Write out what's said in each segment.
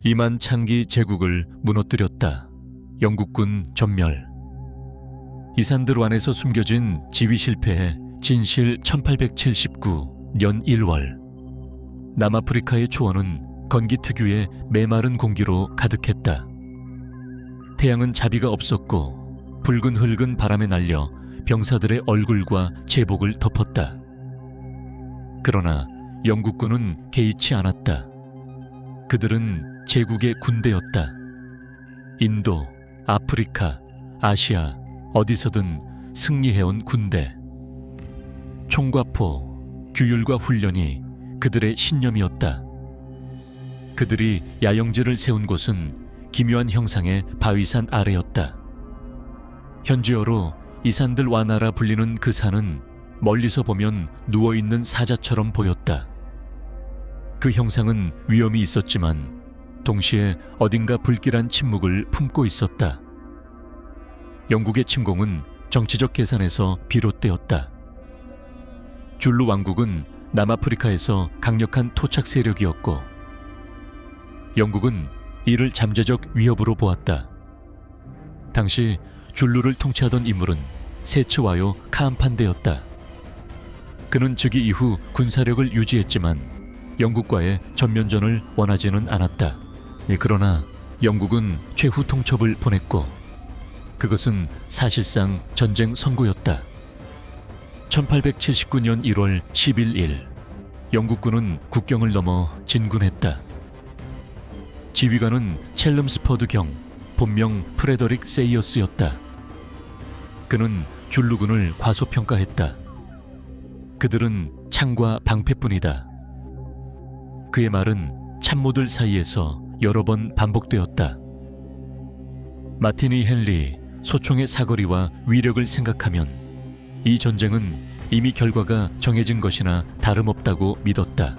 이만 창기 제국을 무너뜨렸다. 영국군 전멸. 이산들 완에서 숨겨진 지휘 실패의 진실 1879년 1월. 남아프리카의 초원은 건기 특유의 메마른 공기로 가득했다. 태양은 자비가 없었고 붉은 흙은 바람에 날려 병사들의 얼굴과 제복을 덮었다. 그러나 영국군은 개의치 않았다. 그들은 제국의 군대였다. 인도, 아프리카, 아시아 어디서든 승리해온 군대. 총과 포, 규율과 훈련이 그들의 신념이었다. 그들이 야영지를 세운 곳은 기묘한 형상의 바위산 아래였다. 현지어로 이산들 와나라 불리는 그 산은 멀리서 보면 누워있는 사자처럼 보였다. 그 형상은 위험이 있었지만 동시에 어딘가 불길한 침묵을 품고 있었다. 영국의 침공은 정치적 계산에서 비롯되었다. 줄루 왕국은 남아프리카에서 강력한 토착 세력이었고 영국은 이를 잠재적 위협으로 보았다. 당시 줄루를 통치하던 인물은 세츠와요 카암판데였다. 그는 즉위 이후 군사력을 유지했지만 영국과의 전면전을 원하지는 않았다. 그러나 영국은 최후 통첩을 보냈고 그것은 사실상 전쟁 선고였다. 1879년 1월 11일 영국군은 국경을 넘어 진군했다. 지휘관은 첼름스퍼드 경, 본명 프레더릭 세이어스였다. 그는 줄루군을 과소평가했다. 그들은 창과 방패뿐이다. 그의 말은 참모들 사이에서 여러 번 반복되었다. 마티니 헨리 소총의 사거리와 위력을 생각하면 이 전쟁은 이미 결과가 정해진 것이나 다름없다고 믿었다.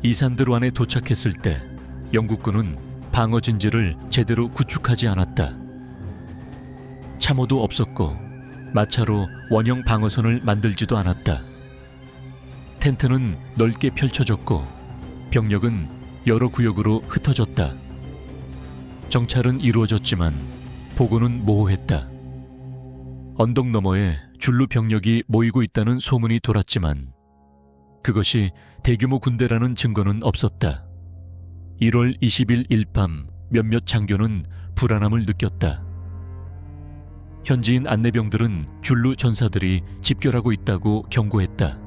이산들 완에 도착했을 때 영국군은 방어 진지를 제대로 구축하지 않았다. 참호도 없었고 마차로 원형 방어선을 만들지도 않았다. 텐트는 넓게 펼쳐졌고 병력은 여러 구역으로 흩어졌다. 정찰은 이루어졌지만 보고는 모호했다. 언덕 너머에 줄루 병력이 모이고 있다는 소문이 돌았지만 그것이 대규모 군대라는 증거는 없었다. 1월 20일 일밤 몇몇 장교는 불안함을 느꼈다. 현지인 안내병들은 줄루 전사들이 집결하고 있다고 경고했다.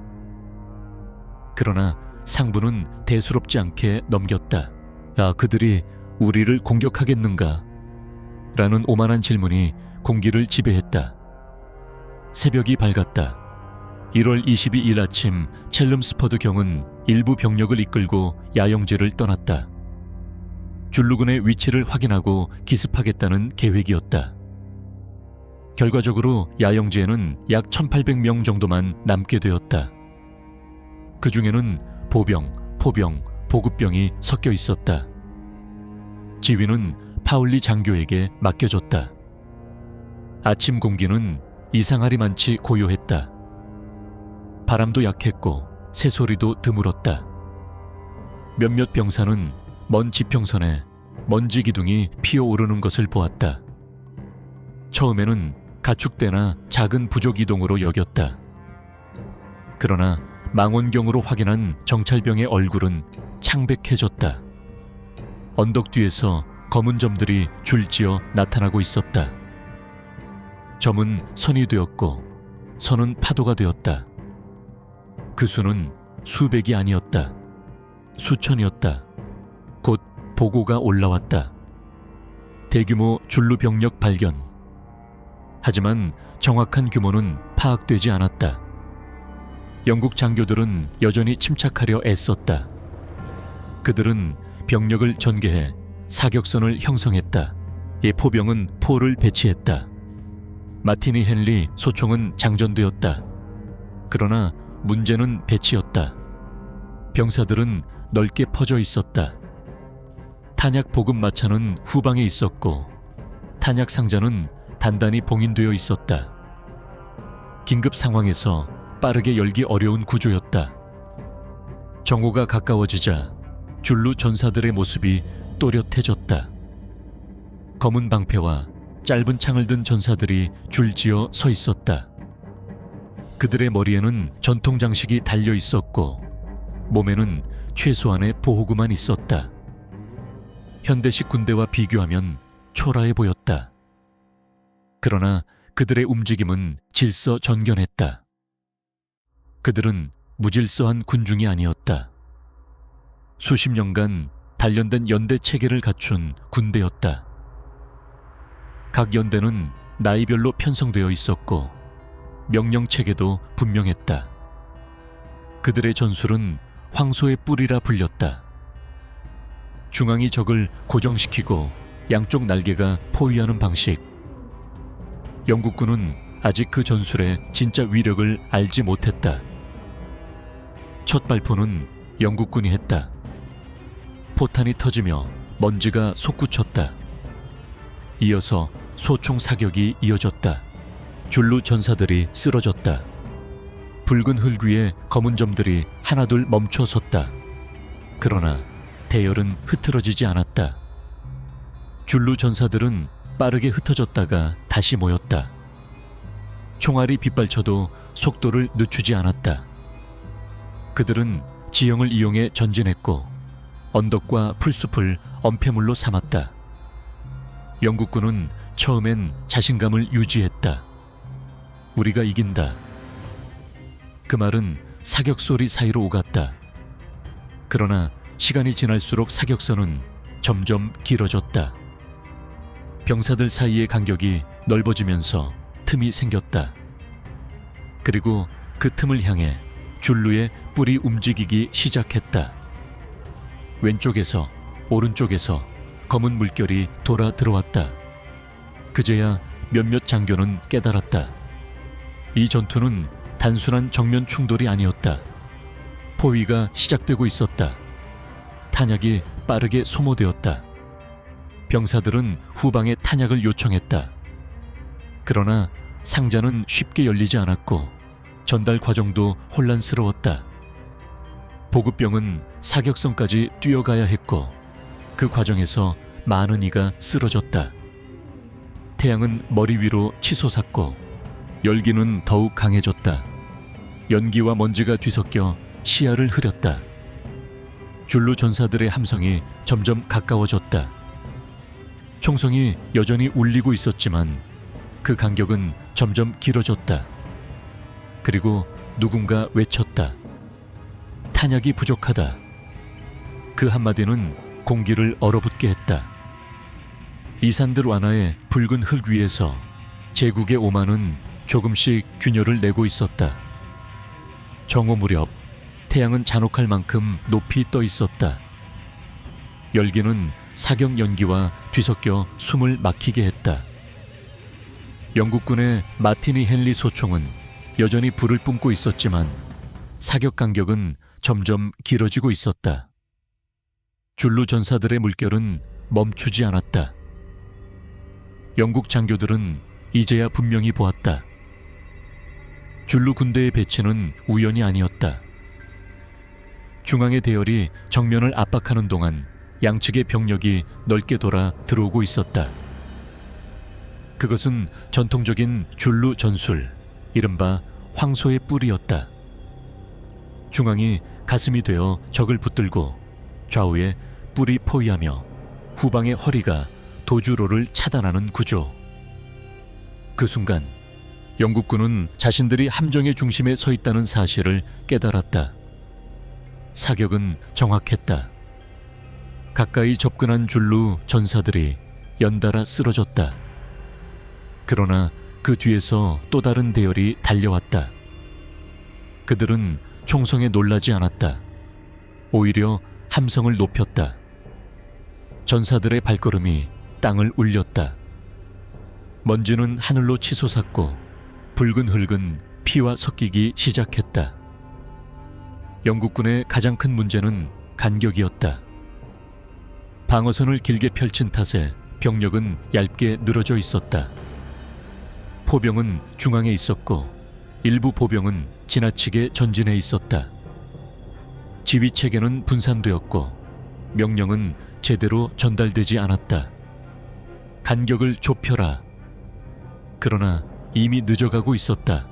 그러나 상부는 대수롭지 않게 넘겼다. 그들이 우리를 공격하겠는가? 라는 오만한 질문이 공기를 지배했다. 새벽이 밝았다. 1월 22일 아침 첼름스퍼드 경은 일부 병력을 이끌고 야영지를 떠났다. 줄루군의 위치를 확인하고 기습하겠다는 계획이었다. 결과적으로 야영지에는 약 1800명 정도만 남게 되었다. 그 중에는 보병, 포병, 보급병이 섞여 있었다. 지휘는 파울리 장교에게 맡겨졌다. 아침 공기는 이상하리만치 고요했다. 바람도 약했고 새소리도 드물었다. 몇몇 병사는 먼 지평선에 먼지 기둥이 피어오르는 것을 보았다. 처음에는 가축대나 작은 부족 이동으로 여겼다. 그러나 망원경으로 확인한 정찰병의 얼굴은 창백해졌다. 언덕 뒤에서 검은 점들이 줄지어 나타나고 있었다. 점은 선이 되었고 선은 파도가 되었다. 그 수는 수백이 아니었다. 수천이었다. 곧 보고가 올라왔다. 대규모 줄루 병력 발견. 하지만 정확한 규모는 파악되지 않았다. 영국 장교들은 여전히 침착하려 애썼다. 그들은 병력을 전개해 사격선을 형성했다. 이 포병은 포를 배치했다. 마티니 헨리 소총은 장전되었다. 그러나 문제는 배치였다. 병사들은 넓게 퍼져 있었다. 탄약 보급 마차는 후방에 있었고 탄약 상자는 단단히 봉인되어 있었다. 긴급 상황에서 빠르게 열기 어려운 구조였다. 정오가 가까워지자 줄루 전사들의 모습이 또렷해졌다. 검은 방패와 짧은 창을 든 전사들이 줄지어 서 있었다. 그들의 머리에는 전통 장식이 달려 있었고 몸에는 최소한의 보호구만 있었다. 현대식 군대와 비교하면 초라해 보였다. 그러나 그들의 움직임은 질서정연했다. 그들은 무질서한 군중이 아니었다. 수십 년간 단련된 연대 체계를 갖춘 군대였다. 각 연대는 나이별로 편성되어 있었고 명령 체계도 분명했다. 그들의 전술은 황소의 뿔이라 불렸다. 중앙이 적을 고정시키고 양쪽 날개가 포위하는 방식. 영국군은 아직 그 전술의 진짜 위력을 알지 못했다. 첫 발포는 영국군이 했다. 포탄이 터지며 먼지가 솟구쳤다. 이어서 소총 사격이 이어졌다. 줄루 전사들이 쓰러졌다. 붉은 흙 위에 검은 점들이 하나둘 멈춰 섰다. 그러나 대열은 흐트러지지 않았다. 줄루 전사들은 빠르게 흩어졌다가 다시 모였다. 총알이 빗발쳐도 속도를 늦추지 않았다. 그들은 지형을 이용해 전진했고 언덕과 풀숲을 엄폐물로 삼았다. 영국군은 처음엔 자신감을 유지했다. 우리가 이긴다. 그 말은 사격 소리 사이로 오갔다. 그러나 시간이 지날수록 사격선은 점점 길어졌다. 병사들 사이의 간격이 넓어지면서 틈이 생겼다. 그리고 그 틈을 향해 줄루의 뿔이 움직이기 시작했다. 왼쪽에서 오른쪽에서 검은 물결이 돌아 들어왔다. 그제야 몇몇 장교는 깨달았다. 이 전투는 단순한 정면 충돌이 아니었다. 포위가 시작되고 있었다. 탄약이 빠르게 소모되었다. 병사들은 후방에 탄약을 요청했다. 그러나 상자는 쉽게 열리지 않았고 전달 과정도 혼란스러웠다. 보급병은 사격선까지 뛰어가야 했고 그 과정에서 많은 이가 쓰러졌다. 태양은 머리 위로 치솟았고 열기는 더욱 강해졌다. 연기와 먼지가 뒤섞여 시야를 흐렸다. 줄루 전사들의 함성이 점점 가까워졌다. 총성이 여전히 울리고 있었지만 그 간격은 점점 길어졌다. 그리고 누군가 외쳤다. 탄약이 부족하다. 그 한마디는 공기를 얼어붙게 했다. 이산들 완화의 붉은 흙 위에서 제국의 오만은 조금씩 균열을 내고 있었다. 정오 무렵 태양은 잔혹할 만큼 높이 떠 있었다. 열기는 사격 연기와 뒤섞여 숨을 막히게 했다. 영국군의 마티니 헨리 소총은 여전히 불을 뿜고 있었지만 사격 간격은 점점 길어지고 있었다. 줄루 전사들의 물결은 멈추지 않았다. 영국 장교들은 이제야 분명히 보았다. 줄루 군대의 배치는 우연이 아니었다. 중앙의 대열이 정면을 압박하는 동안 양측의 병력이 넓게 돌아 들어오고 있었다. 그것은 전통적인 줄루 전술, 이른바 황소의 뿔이었다. 중앙이 가슴이 되어 적을 붙들고 좌우에 뿔이 포위하며 후방의 허리가 도주로를 차단하는 구조. 그 순간 영국군은 자신들이 함정의 중심에 서 있다는 사실을 깨달았다. 사격은 정확했다. 가까이 접근한 줄루 전사들이 연달아 쓰러졌다. 그러나 그 뒤에서 또 다른 대열이 달려왔다. 그들은 총성에 놀라지 않았다. 오히려 함성을 높였다. 전사들의 발걸음이 땅을 울렸다. 먼지는 하늘로 치솟았고 붉은 흙은 피와 섞이기 시작했다. 영국군의 가장 큰 문제는 간격이었다. 방어선을 길게 펼친 탓에 병력은 얇게 늘어져 있었다. 포병은 중앙에 있었고 일부 보병은 지나치게 전진해 있었다. 지휘체계는 분산되었고 명령은 제대로 전달되지 않았다. 간격을 좁혀라. 그러나 이미 늦어가고 있었다.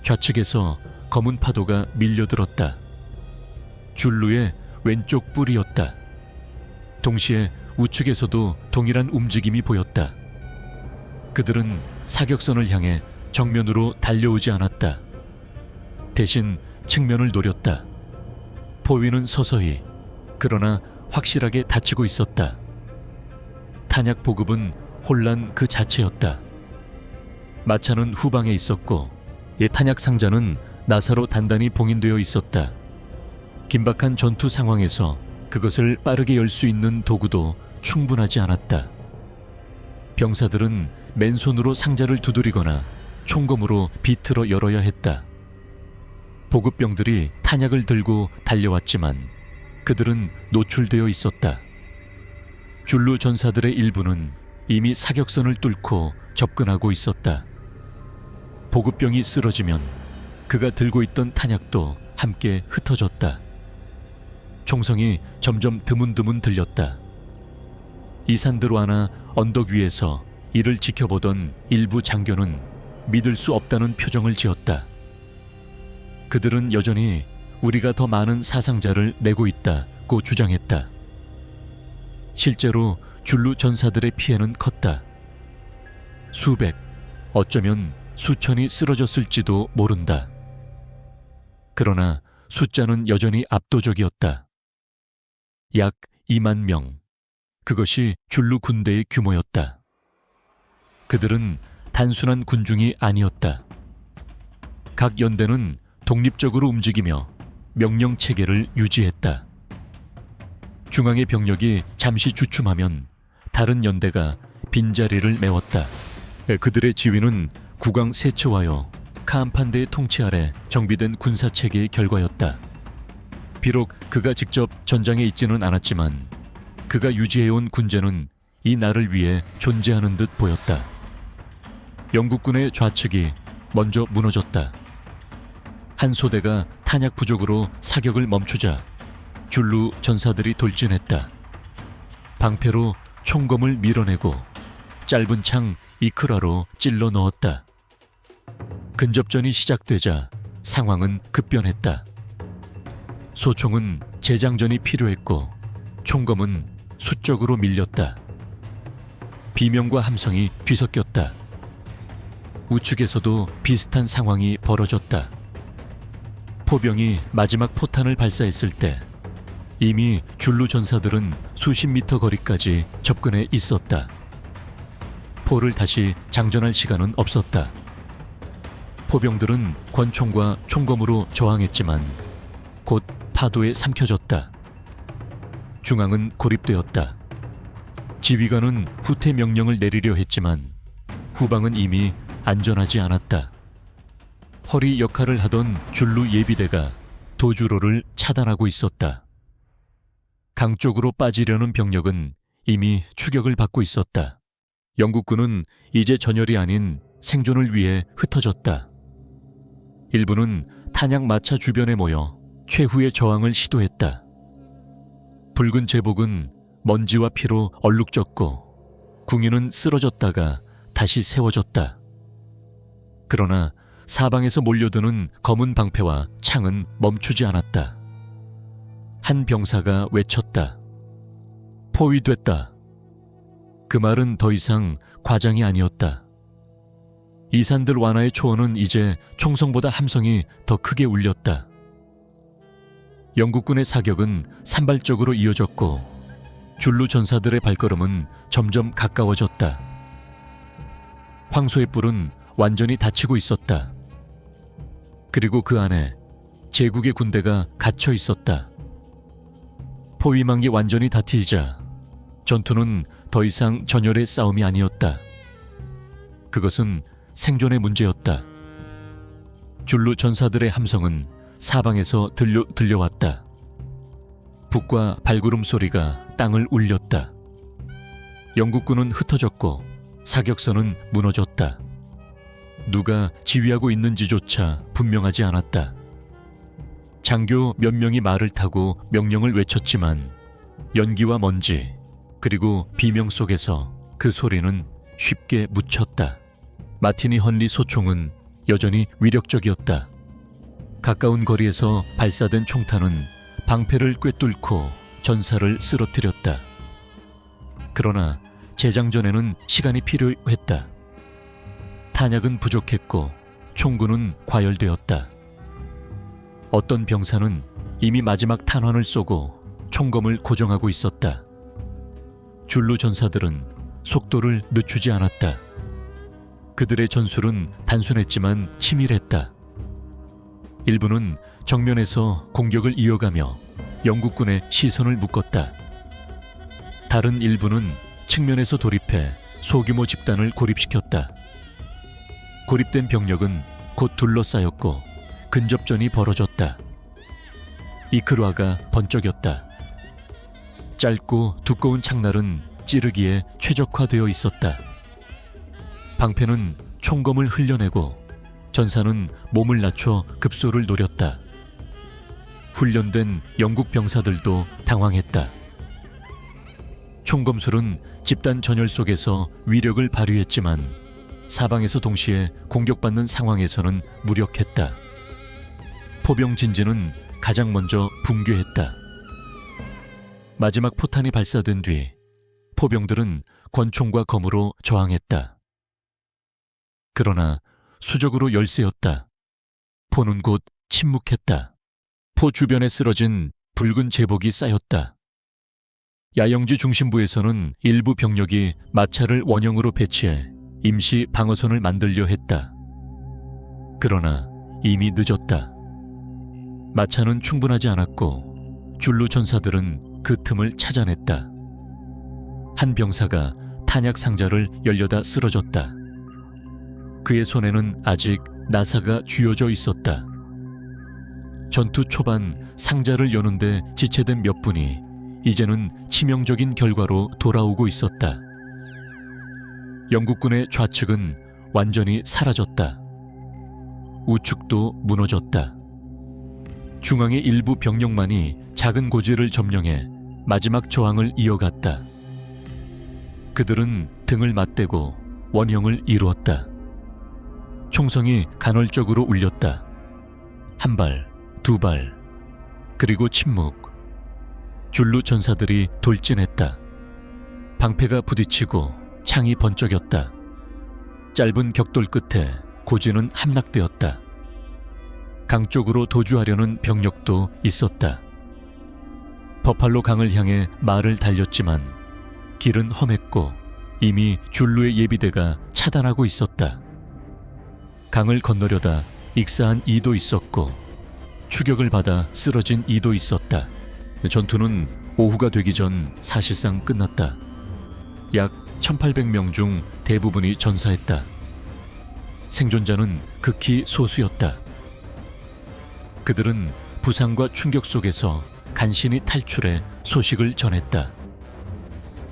좌측에서 검은 파도가 밀려들었다. 줄루의 왼쪽 뿔이었다. 동시에 우측에서도 동일한 움직임이 보였다. 그들은 사격선을 향해 정면으로 달려오지 않았다. 대신 측면을 노렸다. 포위는 서서히, 그러나 확실하게 닫히고 있었다. 탄약 보급은 혼란 그 자체였다. 마차는 후방에 있었고 이 탄약 상자는 나사로 단단히 봉인되어 있었다. 긴박한 전투 상황에서 그것을 빠르게 열 수 있는 도구도 충분하지 않았다. 병사들은 맨손으로 상자를 두드리거나 총검으로 비틀어 열어야 했다. 보급병들이 탄약을 들고 달려왔지만 그들은 노출되어 있었다. 줄루 전사들의 일부는 이미 사격선을 뚫고 접근하고 있었다. 보급병이 쓰러지면 그가 들고 있던 탄약도 함께 흩어졌다. 총성이 점점 드문드문 들렸다. 이산드로아나 언덕 위에서 이를 지켜보던 일부 장교는 믿을 수 없다는 표정을 지었다. 그들은 여전히 우리가 더 많은 사상자를 내고 있다고 주장했다. 실제로 줄루 전사들의 피해는 컸다. 수백, 어쩌면 수천이 쓰러졌을지도 모른다. 그러나 숫자는 여전히 압도적이었다. 약 2만 명. 그것이 줄루 군대의 규모였다. 그들은 단순한 군중이 아니었다. 각 연대는 독립적으로 움직이며 명령 체계를 유지했다. 중앙의 병력이 잠시 주춤하면 다른 연대가 빈자리를 메웠다. 그들의 지위는 국왕 세츠와요 카암판대의 통치 아래 정비된 군사체계의 결과였다. 비록 그가 직접 전장에 있지는 않았지만 그가 유지해온 군제는 이 날을 위해 존재하는 듯 보였다. 영국군의 좌측이 먼저 무너졌다. 한 소대가 탄약 부족으로 사격을 멈추자 줄루 전사들이 돌진했다. 방패로 총검을 밀어내고 짧은 창 이크라로 찔러 넣었다. 근접전이 시작되자 상황은 급변했다. 소총은 재장전이 필요했고 총검은 수적으로 밀렸다. 비명과 함성이 뒤섞였다. 우측에서도 비슷한 상황이 벌어졌다. 포병이 마지막 포탄을 발사했을 때 이미 줄루 전사들은 수십 미터 거리까지 접근해 있었다. 포를 다시 장전할 시간은 없었다. 포병들은 권총과 총검으로 저항했지만 곧 파도에 삼켜졌다. 중앙은 고립되었다. 지휘관은 후퇴 명령을 내리려 했지만 후방은 이미 안전하지 않았다. 허리 역할을 하던 줄루 예비대가 도주로를 차단하고 있었다. 강 쪽으로 빠지려는 병력은 이미 추격을 받고 있었다. 영국군은 이제 전열이 아닌 생존을 위해 흩어졌다. 일부는 탄약 마차 주변에 모여 최후의 저항을 시도했다. 붉은 제복은 먼지와 피로 얼룩졌고 궁유는 쓰러졌다가 다시 세워졌다. 그러나 사방에서 몰려드는 검은 방패와 창은 멈추지 않았다. 한 병사가 외쳤다. 포위됐다. 그 말은 더 이상 과장이 아니었다. 이산들 완화의 초원은 이제 총성보다 함성이 더 크게 울렸다. 영국군의 사격은 산발적으로 이어졌고 줄루 전사들의 발걸음은 점점 가까워졌다. 황소의 뿔은 완전히 닫히고 있었다. 그리고 그 안에 제국의 군대가 갇혀 있었다. 포위망이 완전히 닫히자 전투는 더 이상 전열의 싸움이 아니었다. 그것은 생존의 문제였다. 줄루 전사들의 함성은 사방에서 들려왔다. 북과 발구름 소리가 땅을 울렸다. 영국군은 흩어졌고 사격선은 무너졌다. 누가 지휘하고 있는지조차 분명하지 않았다. 장교 몇 명이 말을 타고 명령을 외쳤지만 연기와 먼지, 그리고 비명 속에서 그 소리는 쉽게 묻혔다. 마티니 헌리 소총은 여전히 위력적이었다. 가까운 거리에서 발사된 총탄은 방패를 꿰뚫고 전사를 쓰러뜨렸다. 그러나 재장전에는 시간이 필요했다. 탄약은 부족했고 총구는 과열되었다. 어떤 병사는 이미 마지막 탄환을 쏘고 총검을 고정하고 있었다. 줄루 전사들은 속도를 늦추지 않았다. 그들의 전술은 단순했지만 치밀했다. 일부는 정면에서 공격을 이어가며 영국군의 시선을 묶었다. 다른 일부는 측면에서 돌입해 소규모 집단을 고립시켰다. 고립된 병력은 곧 둘러싸였고 근접전이 벌어졌다. 이크루아가 번쩍였다. 짧고 두꺼운 창날은 찌르기에 최적화되어 있었다. 방패는 총검을 흘려내고 전사는 몸을 낮춰 급소를 노렸다. 훈련된 영국 병사들도 당황했다. 총검술은 집단 전열 속에서 위력을 발휘했지만 사방에서 동시에 공격받는 상황에서는 무력했다. 포병 진지는 가장 먼저 붕괴했다. 마지막 포탄이 발사된 뒤 포병들은 권총과 검으로 저항했다. 그러나 수적으로 열세였다. 포는 곧 침묵했다. 포 주변에 쓰러진 붉은 제복이 쌓였다. 야영지 중심부에서는 일부 병력이 마차를 원형으로 배치해 임시 방어선을 만들려 했다. 그러나 이미 늦었다. 마차는 충분하지 않았고 줄루 전사들은 그 틈을 찾아냈다. 한 병사가 탄약 상자를 열려다 쓰러졌다. 그의 손에는 아직 나사가 쥐어져 있었다. 전투 초반 상자를 여는데 지체된 몇 분이 이제는 치명적인 결과로 돌아오고 있었다. 영국군의 좌측은 완전히 사라졌다. 우측도 무너졌다. 중앙의 일부 병력만이 작은 고지를 점령해 마지막 저항을 이어갔다. 그들은 등을 맞대고 원형을 이루었다. 총성이 간헐적으로 울렸다. 한 발, 두 발, 그리고 침묵. 줄루 전사들이 돌진했다. 방패가 부딪히고 창이 번쩍였다. 짧은 격돌 끝에 고지는 함락되었다. 강 쪽으로 도주하려는 병력도 있었다. 버팔로 강을 향해 말을 달렸지만 길은 험했고 이미 줄루의 예비대가 차단하고 있었다. 강을 건너려다 익사한 이도 있었고 추격을 받아 쓰러진 이도 있었다. 전투는 오후가 되기 전 사실상 끝났다. 약 1800명 중 대부분이 전사했다. 생존자는 극히 소수였다. 그들은 부상과 충격 속에서 간신히 탈출해 소식을 전했다.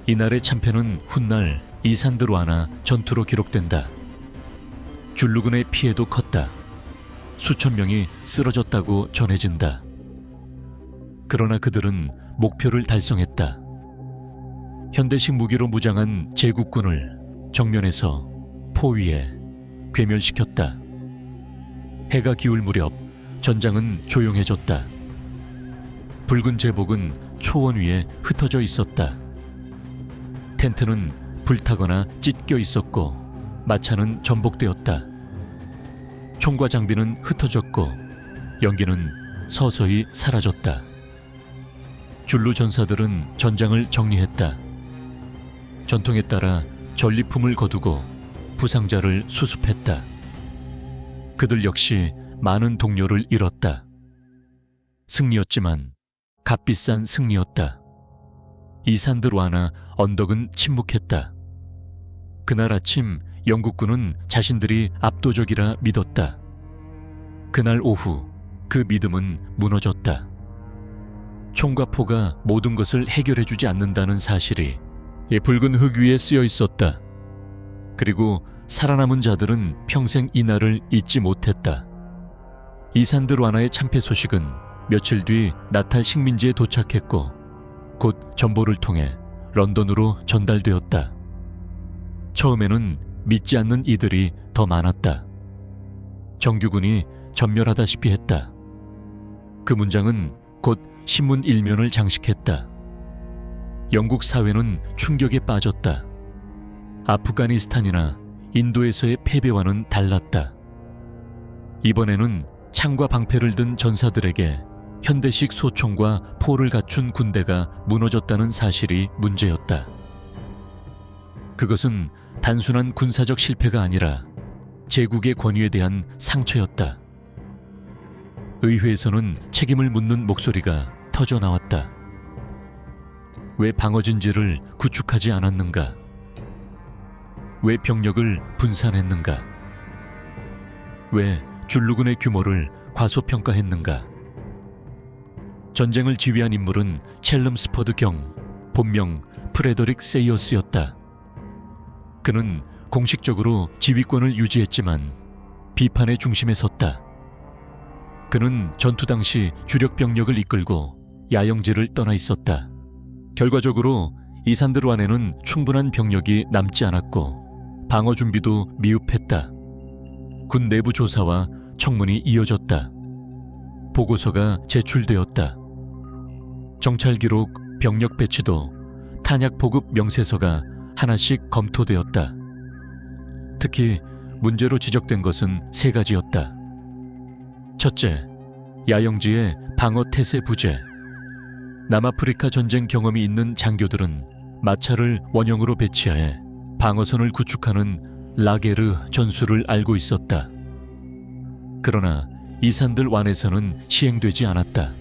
이날의 참패는 훗날 이산드로아나 전투로 기록된다. 줄루군의 피해도 컸다. 수천 명이 쓰러졌다고 전해진다. 그러나 그들은 목표를 달성했다. 현대식 무기로 무장한 제국군을 정면에서 포 위에 괴멸시켰다. 해가 기울 무렵 전장은 조용해졌다. 붉은 제복은 초원 위에 흩어져 있었다. 텐트는 불타거나 찢겨 있었고 마차는 전복되었다. 총과 장비는 흩어졌고 연기는 서서히 사라졌다. 줄루 전사들은 전장을 정리했다. 전통에 따라 전리품을 거두고 부상자를 수습했다. 그들 역시 많은 동료를 잃었다. 승리였지만 값비싼 승리였다. 이산드로아나 언덕은 침묵했다. 그날 아침 영국군은 자신들이 압도적이라 믿었다. 그날 오후 그 믿음은 무너졌다. 총과 포가 모든 것을 해결해주지 않는다는 사실이 붉은 흙 위에 쓰여 있었다. 그리고 살아남은 자들은 평생 이날을 잊지 못했다. 이산드로아나의 참패 소식은 며칠 뒤 나탈 식민지에 도착했고 곧 전보를 통해 런던으로 전달되었다. 처음에는 믿지 않는 이들이 더 많았다. 정규군이 전멸하다시피 했다. 그 문장은 곧 신문 일면을 장식했다. 영국 사회는 충격에 빠졌다. 아프가니스탄이나 인도에서의 패배와는 달랐다. 이번에는 창과 방패를 든 전사들에게 현대식 소총과 포를 갖춘 군대가 무너졌다는 사실이 문제였다. 그것은 단순한 군사적 실패가 아니라 제국의 권위에 대한 상처였다. 의회에서는 책임을 묻는 목소리가 터져 나왔다. 왜 방어진지를 구축하지 않았는가? 왜 병력을 분산했는가? 왜 줄루군의 규모를 과소평가했는가? 전쟁을 지휘한 인물은 첼름스퍼드 경, 본명 프레더릭 세이어스였다. 그는 공식적으로 지휘권을 유지했지만 비판의 중심에 섰다. 그는 전투 당시 주력 병력을 이끌고 야영지를 떠나 있었다. 결과적으로 이산드루안에는 충분한 병력이 남지 않았고 방어 준비도 미흡했다. 군 내부 조사와 청문이 이어졌다. 보고서가 제출되었다. 정찰 기록, 병력 배치도, 탄약 보급 명세서가 하나씩 검토되었다. 특히 문제로 지적된 것은 세 가지였다. 첫째, 야영지의 방어 태세 부재. 남아프리카 전쟁 경험이 있는 장교들은 마차를 원형으로 배치하여 방어선을 구축하는 라게르 전술을 알고 있었다. 그러나 이산들 완에서는 시행되지 않았다.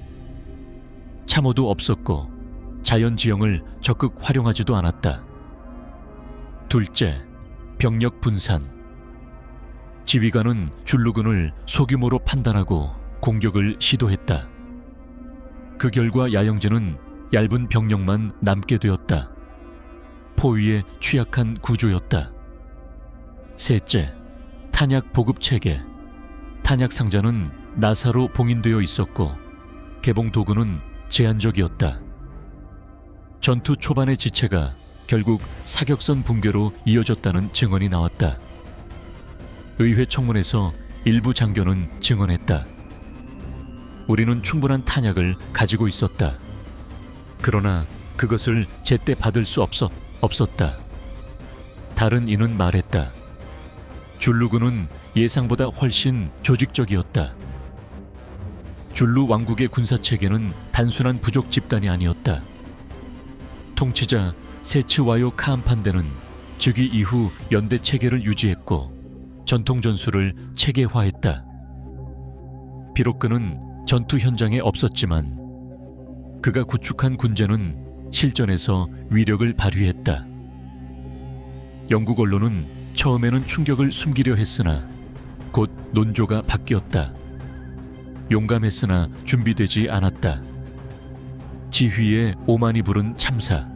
참호도 없었고 자연 지형을 적극 활용하지도 않았다. 둘째, 병력 분산. 지휘관은 줄루군을 소규모로 판단하고 공격을 시도했다. 그 결과 야영지는 얇은 병력만 남게 되었다. 포위에 취약한 구조였다. 셋째, 탄약 보급 체계. 탄약 상자는 나사로 봉인되어 있었고 개봉 도구는 제한적이었다. 전투 초반의 지체가 결국 사격선 붕괴로 이어졌다는 증언이 나왔다. 의회 청문에서 일부 장교는 증언했다. 우리는 충분한 탄약을 가지고 있었다. 그러나 그것을 제때 받을 수 없었다. 다른 이는 말했다. 줄루군은 예상보다 훨씬 조직적이었다. 줄루 왕국의 군사체계는 단순한 부족 집단이 아니었다. 통치자 세츠와요 카암판대는 즉위 이후 연대 체계를 유지했고 전통 전술을 체계화했다. 비록 그는 전투 현장에 없었지만 그가 구축한 군제는 실전에서 위력을 발휘했다. 영국 언론은 처음에는 충격을 숨기려 했으나 곧 논조가 바뀌었다. 용감했으나 준비되지 않았다. 지휘에 오만이 부른 참사.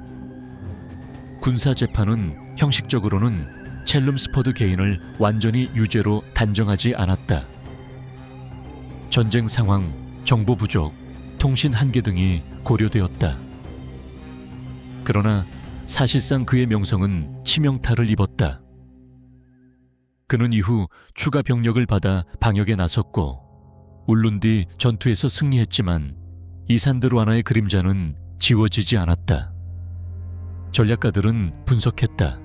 군사재판은 형식적으로는 첼름스퍼드 개인을 완전히 유죄로 단정하지 않았다. 전쟁 상황, 정보 부족, 통신 한계 등이 고려되었다. 그러나 사실상 그의 명성은 치명타를 입었다. 그는 이후 추가 병력을 받아 방역에 나섰고 울룬디 전투에서 승리했지만 이산드루아나의 그림자는 지워지지 않았다. 전략가들은 분석했다.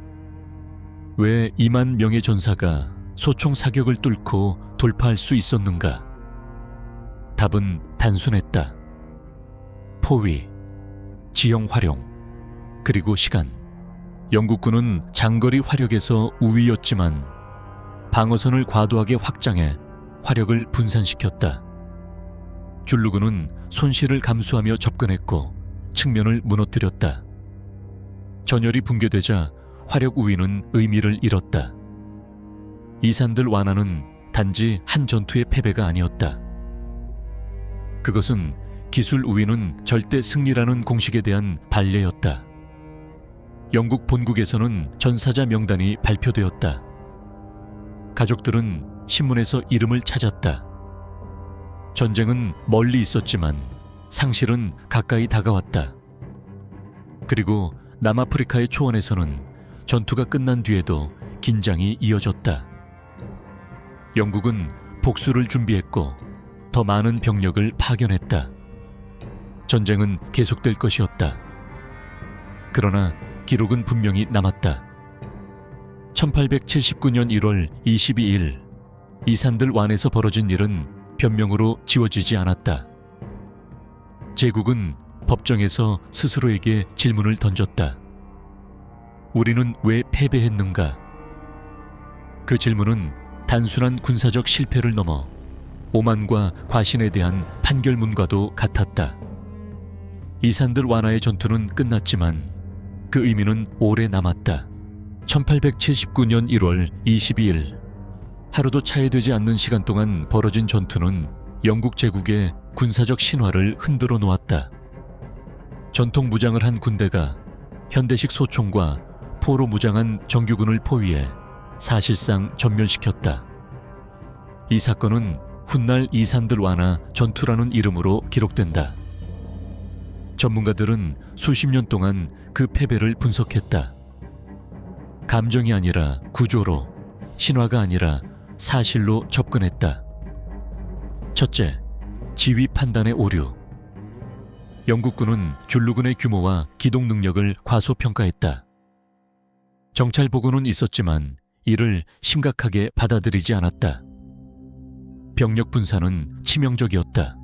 왜 2만 명의 전사가 소총 사격을 뚫고 돌파할 수 있었는가? 답은 단순했다. 포위, 지형 활용, 그리고 시간. 영국군은 장거리 화력에서 우위였지만 방어선을 과도하게 확장해 화력을 분산시켰다. 줄루군은 손실을 감수하며 접근했고 측면을 무너뜨렸다. 전열이 붕괴되자 화력 우위는 의미를 잃었다. 이산들 완화는 단지 한 전투의 패배가 아니었다. 그것은 기술 우위는 절대 승리라는 공식에 대한 반례였다. 영국 본국에서는 전사자 명단이 발표되었다. 가족들은 신문에서 이름을 찾았다. 전쟁은 멀리 있었지만 상실은 가까이 다가왔다. 그리고 남아프리카의 초원에서는 전투가 끝난 뒤에도 긴장이 이어졌다. 영국은 복수를 준비했고 더 많은 병력을 파견했다. 전쟁은 계속될 것이었다. 그러나 기록은 분명히 남았다. 1879년 1월 22일 이산들 완에서 벌어진 일은 변명으로 지워지지 않았다. 제국은 법정에서 스스로에게 질문을 던졌다. 우리는 왜 패배했는가? 그 질문은 단순한 군사적 실패를 넘어 오만과 과신에 대한 판결문과도 같았다. 이산들 완화의 전투는 끝났지만 그 의미는 오래 남았다. 1879년 1월 22일 하루도 차이되지 않는 시간 동안 벌어진 전투는 영국 제국의 군사적 신화를 흔들어 놓았다. 전통 무장을 한 군대가 현대식 소총과 포로 무장한 정규군을 포위해 사실상 전멸시켰다. 이 사건은 훗날 이산들 완화 전투라는 이름으로 기록된다. 전문가들은 수십 년 동안 그 패배를 분석했다. 감정이 아니라 구조로, 신화가 아니라 사실로 접근했다. 첫째, 지휘 판단의 오류. 영국군은 줄루군의 규모와 기동 능력을 과소평가했다. 정찰 보고는 있었지만 이를 심각하게 받아들이지 않았다. 병력 분산은 치명적이었다.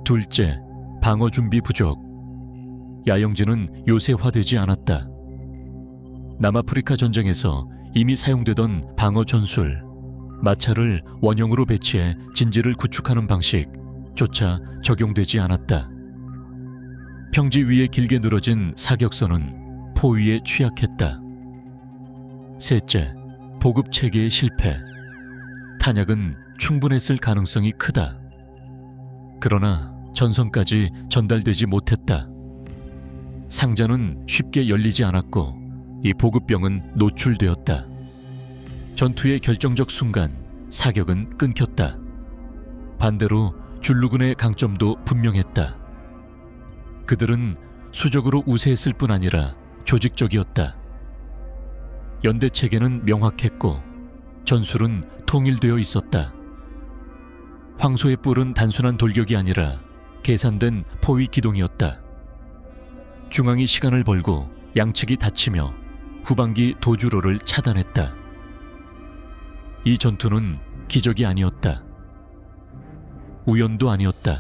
둘째, 방어 준비 부족. 야영지는 요새화되지 않았다. 남아프리카 전쟁에서 이미 사용되던 방어 전술, 마차를 원형으로 배치해 진지를 구축하는 방식조차 적용되지 않았다. 평지 위에 길게 늘어진 사격선은 포위에 취약했다. 셋째, 보급 체계의 실패. 탄약은 충분했을 가능성이 크다. 그러나 전선까지 전달되지 못했다. 상자는 쉽게 열리지 않았고 이 보급병은 노출되었다. 전투의 결정적 순간 사격은 끊겼다. 반대로 줄루군의 강점도 분명했다. 그들은 수적으로 우세했을 뿐 아니라 조직적이었다. 연대 체계는 명확했고 전술은 통일되어 있었다. 황소의 뿔은 단순한 돌격이 아니라 계산된 포위 기동이었다. 중앙이 시간을 벌고 양측이 다치며 후방기 도주로를 차단했다. 이 전투는 기적이 아니었다. 우연도 아니었다.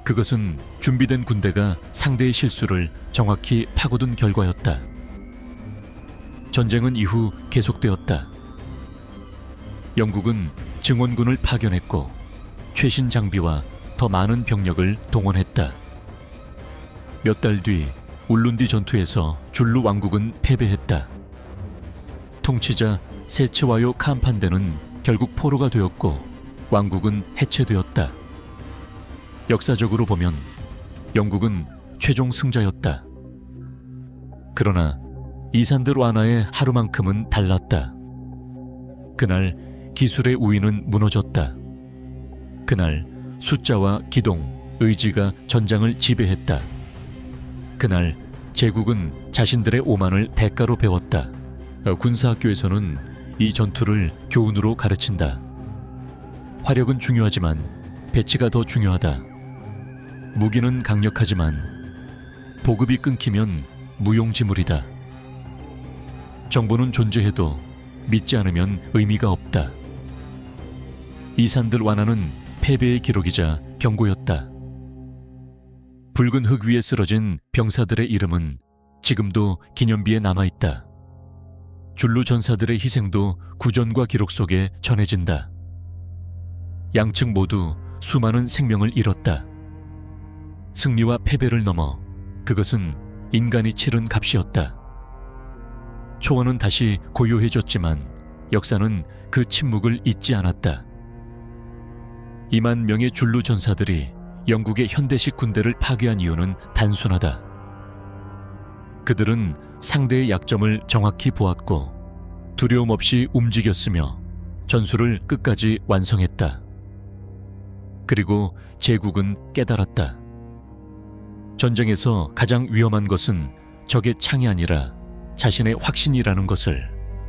그것은 준비된 군대가 상대의 실수를 정확히 파고든 결과였다. 전쟁은 이후 계속되었다. 영국은 증원군을 파견했고 최신 장비와 더 많은 병력을 동원했다. 몇 달 뒤 울룬디 전투에서 줄루 왕국은 패배했다. 통치자 세츠와요 캄판데는 결국 포로가 되었고 왕국은 해체되었다. 역사적으로 보면 영국은 최종 승자였다. 그러나 이산들 완화의 하루만큼은 달랐다. 그날 기술의 우위는 무너졌다. 그날 숫자와 기동, 의지가 전장을 지배했다. 그날 제국은 자신들의 오만을 대가로 배웠다. 군사학교에서는 이 전투를 교훈으로 가르친다. 화력은 중요하지만 배치가 더 중요하다. 무기는 강력하지만 보급이 끊기면 무용지물이다. 정보는 존재해도 믿지 않으면 의미가 없다. 이산들 완화는 패배의 기록이자 경고였다. 붉은 흙 위에 쓰러진 병사들의 이름은 지금도 기념비에 남아있다. 줄루 전사들의 희생도 구전과 기록 속에 전해진다. 양측 모두 수많은 생명을 잃었다. 승리와 패배를 넘어 그것은 인간이 치른 값이었다. 초원은 다시 고요해졌지만 역사는 그 침묵을 잊지 않았다. 2만 명의 줄루 전사들이 영국의 현대식 군대를 파괴한 이유는 단순하다. 그들은 상대의 약점을 정확히 보았고 두려움 없이 움직였으며 전술을 끝까지 완성했다. 그리고 제국은 깨달았다. 전쟁에서 가장 위험한 것은 적의 창이 아니라 자신의 확신이라는 것을